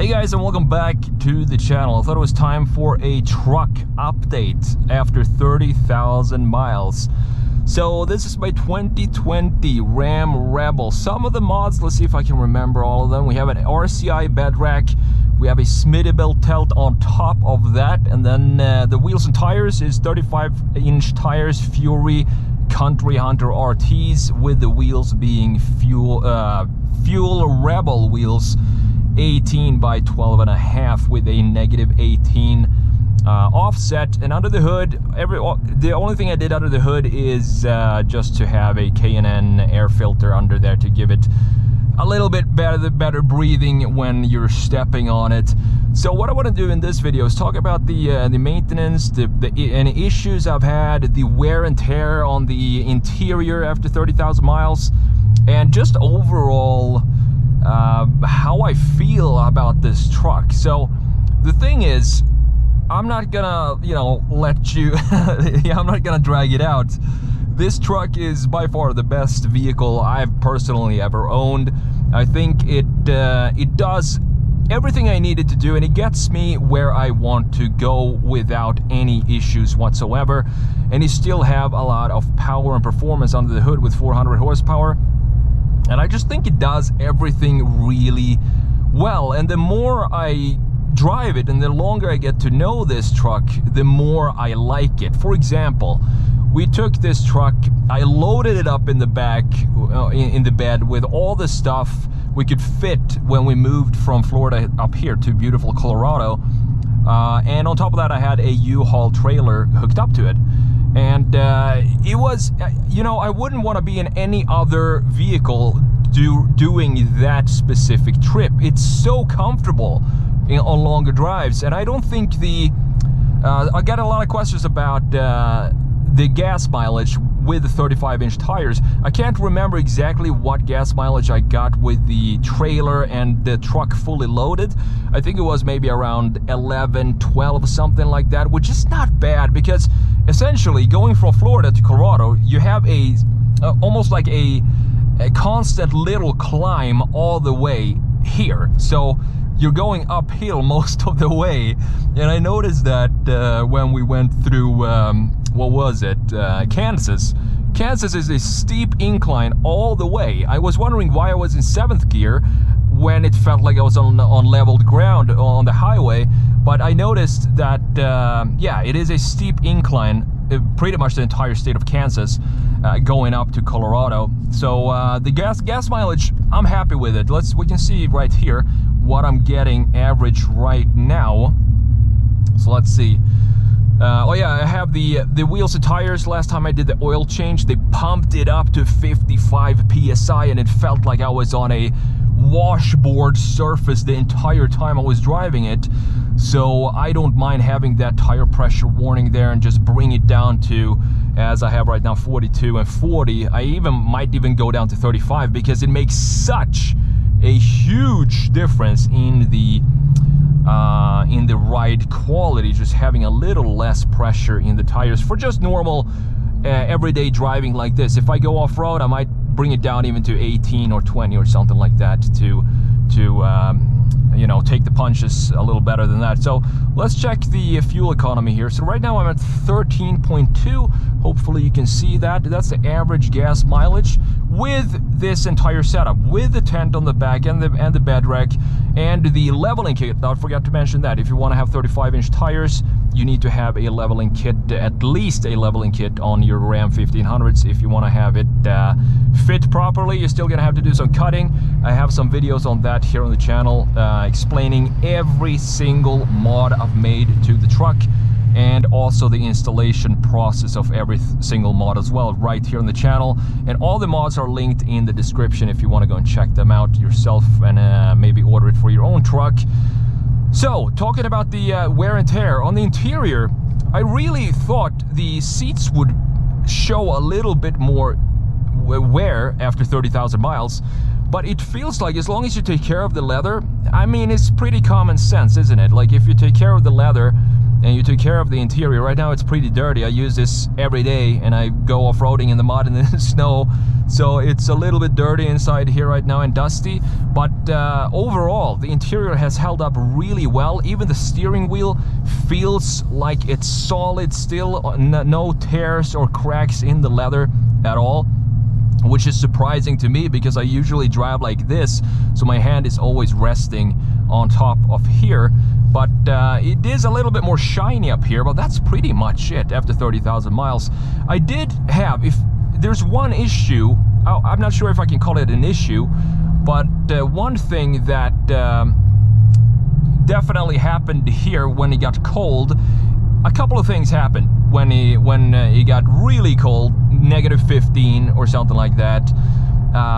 Hey guys, and welcome back to the channel. I thought it was time for a truck update after 30,000 miles. So this is my 2020 Ram Rebel. Some of the mods, let's see if I can remember all of them. We have an RCI bed rack. We have a Smittybilt tilt on top of that. And then the wheels and tires is 35-inch tires, Fury Country Hunter RTs, with the wheels being Fuel Rebel wheels. 18 by 12.5 with a -18 offset. And under the hood, the only thing I did under the hood is just to have a K&N air filter under there to give it a little bit better breathing when you're stepping on it. So what I want to do in this video is talk about the maintenance, any issues I've had, the wear and tear on the interior after 30,000 miles, and just overall how I feel about this truck. So the thing is, I'm not gonna, let you yeah, I'm not gonna drag it out. This truck is by far the best vehicle I've personally ever owned. I think it does everything I needed to do, and it gets me where I want to go without any issues whatsoever. And you still have a lot of power and performance under the hood with 400 horsepower. And I just think it does everything really well. And the more I drive it and the longer I get to know this truck, the more I like it. For example, we took this truck, I loaded it up in the back, in the bed, with all the stuff we could fit when we moved from Florida up here to beautiful Colorado. And on top of that, I had a U-Haul trailer hooked up to it. And it was, I wouldn't want to be in any other vehicle doing that specific trip. It's so comfortable on longer drives. And I don't think I got a lot of questions about the gas mileage with the 35-inch tires. I can't remember exactly what gas mileage I got with the trailer and the truck fully loaded. I think it was maybe around 11, 12, something like that, which is not bad, because essentially going from Florida to Colorado, you have almost like a constant little climb all the way here. So you're going uphill most of the way. And I noticed that when we went through what was it? Kansas. Kansas is a steep incline all the way. I was wondering why I was in 7th gear when it felt like I was on leveled ground on the highway. But I noticed that, yeah, it is a steep incline, pretty much the entire state of Kansas, going up to Colorado. So the gas mileage, I'm happy with it. We can see right here what I'm getting average right now. So let's see. Oh yeah, I have the wheels and tires. Last time I did the oil change, they pumped it up to 55 PSI, and it felt like I was on a washboard surface the entire time I was driving it. So I don't mind having that tire pressure warning there and just bring it down to, as I have right now, 42 and 40. I might even go down to 35, because it makes such a huge difference in the ride quality, just having a little less pressure in the tires for just normal everyday driving like this. If I go off-road, I might bring it down even to 18 or 20 or something like that to take the punches a little better than that. So let's check the fuel economy here. So right now I'm at 13.2. Hopefully you can see that. That's the average gas mileage with this entire setup, with the tent on the back and the bed rack and the leveling kit. I forgot to mention that if you want to have 35-inch tires, you need to have a leveling kit, at least a leveling kit on your Ram 1500s. If you want to have it fit properly, you're still gonna have to do some cutting. I have some videos on that here on the channel, explaining every single mod I've made to the truck, and also the installation process of every single mod as well, right here on the channel. And all the mods are linked in the description if you want to go and check them out yourself and maybe order it for your own truck. So, talking about the wear and tear on the interior, I really thought the seats would show a little bit more wear after 30,000 miles, but it feels like as long as you take care of the leather, I mean, it's pretty common sense, isn't it? Like, if you take care of the leather and you take care of the interior, right now it's pretty dirty. I use this every day and I go off-roading in the mud and in the snow, So it's a little bit dirty inside here right now and dusty, but overall the interior has held up really well. Even the steering wheel feels like it's solid still, no tears or cracks in the leather at all, which is surprising to me because I usually drive like this, so my hand is always resting on top of here. But it is a little bit more shiny up here, but that's pretty much it after 30,000 miles. I did have, if there's one issue, I'm not sure if I can call it an issue, but one thing that definitely happened here when it got cold, a couple of things happened when it got really cold, -15 or something like that.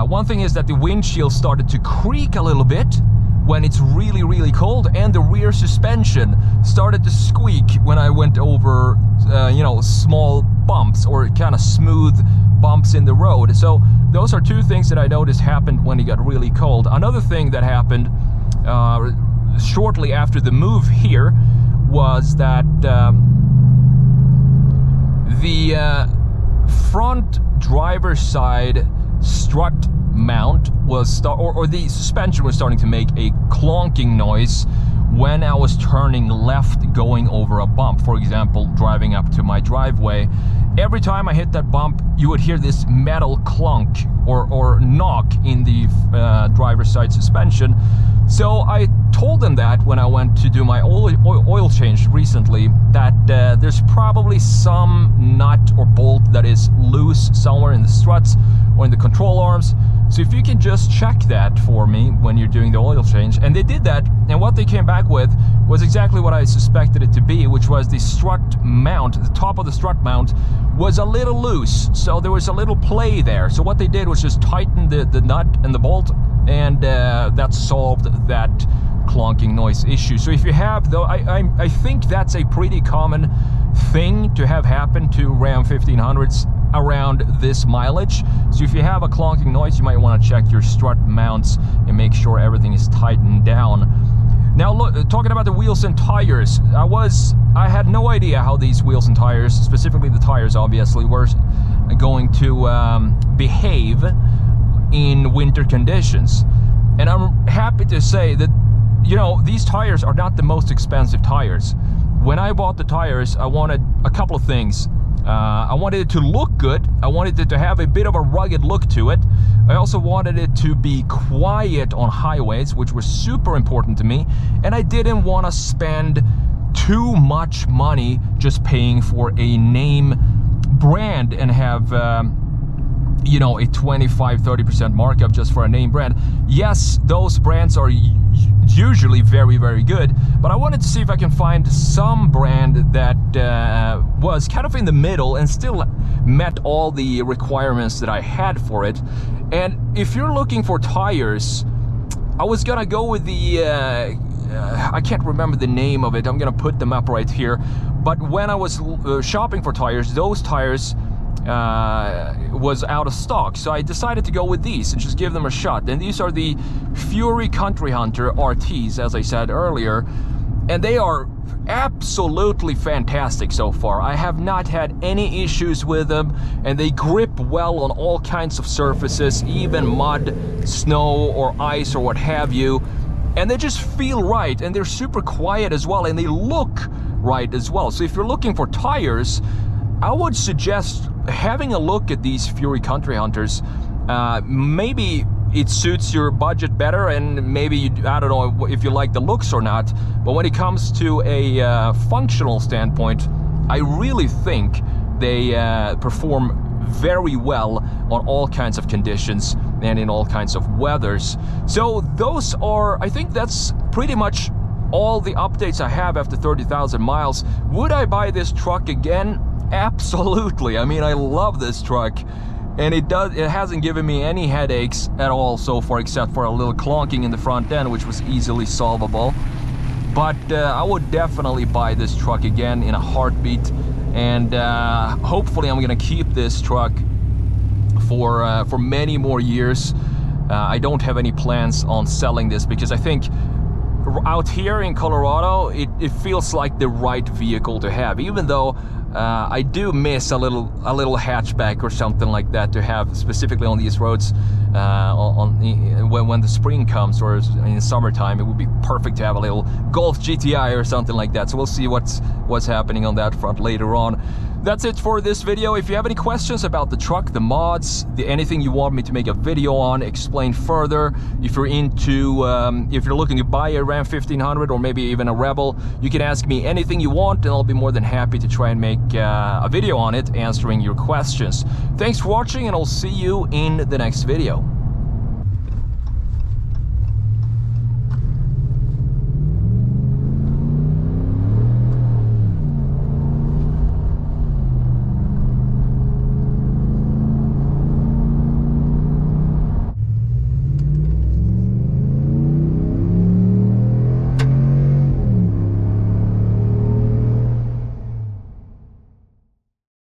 One thing is that the windshield started to creak a little bit when it's really cold, and the rear suspension started to squeak when I went over you know, small bumps or kind of smooth bumps in the road. So those are two things that I noticed happened when it got really cold. Another thing that happened shortly after the move here was that the front driver's side strut mount was or the suspension was starting to make a clonking noise when I was turning left going over a bump. For example, driving up to my driveway, every time I hit that bump you would hear this metal clunk or knock in the driver's side suspension. So I told them that when I went to do my oil change recently, that there's probably some nut or bolt that is loose somewhere in the struts or in the control arms. So if you can just check that for me when you're doing the oil change. And they did that, and what they came back with was exactly what I suspected it to be, which was the strut mount, the top of the strut mount was a little loose, so there was a little play there. So what they did was just tighten the nut and the bolt, and that solved that clonking noise issue. So if you have, though, I think that's a pretty common thing to have happen to Ram 1500s around this mileage. So if you have a clonking noise, you might want to check your strut mounts and make sure everything is tightened down. Now look, talking about the wheels and tires, I had no idea how these wheels and tires, specifically the tires obviously, were going to behave in winter conditions. And I'm happy to say that, you know, these tires are not the most expensive tires. When I bought the tires, I wanted a couple of things. I wanted it to look good. I wanted it to have a bit of a rugged look to it. I also wanted it to be quiet on highways, which was super important to me. And I didn't want to spend too much money just paying for a name brand and have you know, a 25-30% markup just for a name brand. Yes, those brands are usually very good, but I wanted to see if I can find some brand that was kind of in the middle and still met all the requirements that I had for it. And if you're looking for tires, I was gonna go with the I can't remember the name of it. I'm gonna put them up right here. But when I was shopping for tires, those tires was out of stock, so I decided to go with these and just give them a shot. And these are the Fury Country Hunter RTs, as I said earlier, and they are absolutely fantastic so far. I have not had any issues with them, and they grip well on all kinds of surfaces, even mud, snow or ice or what have you, and they just feel right, and they're super quiet as well, and they look right as well. So if you're looking for tires, I would suggest having a look at these Fury Country Hunters. Maybe it suits your budget better, and maybe, I don't know if you like the looks or not, but when it comes to a functional standpoint, I really think they perform very well on all kinds of conditions and in all kinds of weathers. So those are, I think that's pretty much all the updates I have after 30,000 miles. Would I buy this truck again? Absolutely. I mean, I love this truck, and it hasn't given me any headaches at all so far, except for a little clonking in the front end, which was easily solvable. But I would definitely buy this truck again in a heartbeat, and hopefully I'm gonna keep this truck for many more years. I don't have any plans on selling this, because I think out here in Colorado, it feels like the right vehicle to have, even though I do miss a little hatchback or something like that to have specifically on these roads when the spring comes, or in summertime. It would be perfect to have a little Golf GTI or something like that. So we'll see what's happening on that front later on. That's it for this video. If you have any questions about the truck, the mods, anything you want me to make a video on, explain further, if you're into, if you're looking to buy a Ram 1500 or maybe even a Rebel, you can ask me anything you want and I'll be more than happy to try and make a video on it answering your questions. Thanks for watching and I'll see you in the next video.